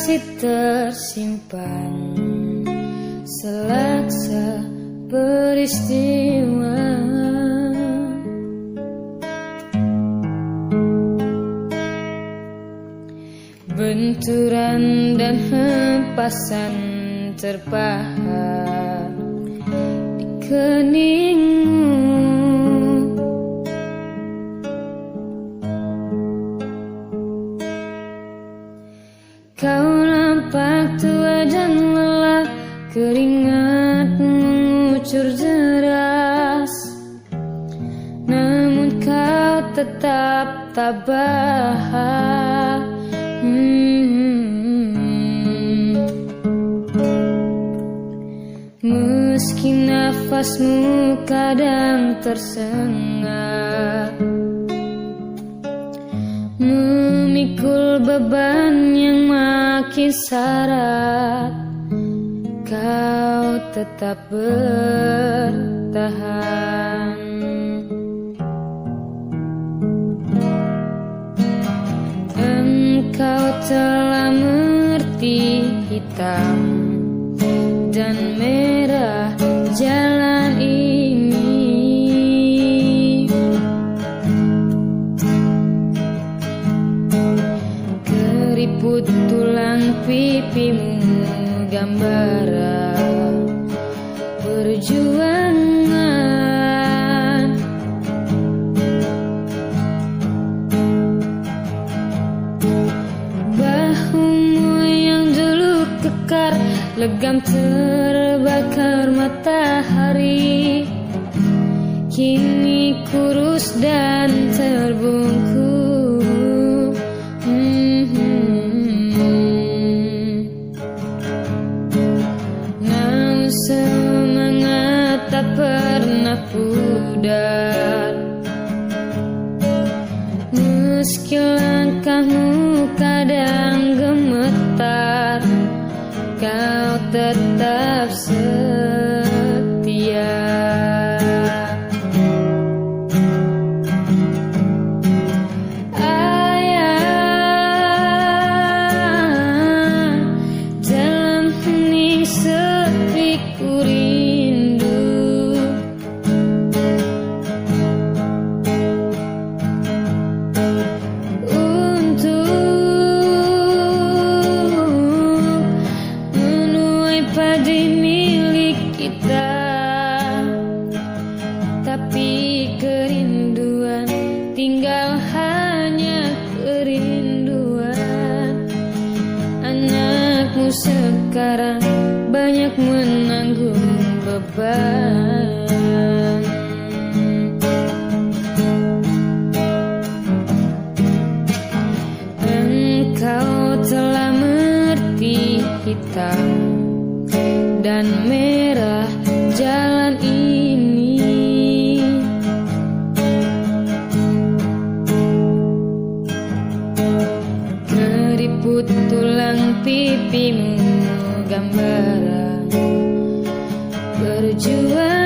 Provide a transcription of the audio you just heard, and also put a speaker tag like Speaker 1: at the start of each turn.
Speaker 1: masih tersimpan selaksa peristiwa. Benturan dan hempasan terpahat di keningmu. Kau nampak tua dan lelah, keringat mengucur deras, namun kau tetap tabah. Meski nafasmu kadang tersengat, memikul beban yang makin syarat, kau tetap bertahan. Engkau telah mengerti hitam dan merah jalan ini. Keriput tulang pipimu gambaran perjuangan. Bahumu yang dulu kekar, legam terbakar matahari, kini kurus dan terbungkuk. Namun semangat tak pernah pudar, meski langkahmu kadang gemetar, kau tetap setia. Ayah, dalam hening sepiku rindu, padi milik kita. Tapi kerinduan tinggal hanya kerinduan. Anakmu sekarang banyak menanggung beban. Engkau telah mengerti hitam dan merah jalan ini. Keriput tulang pipimu gambaran berjuang.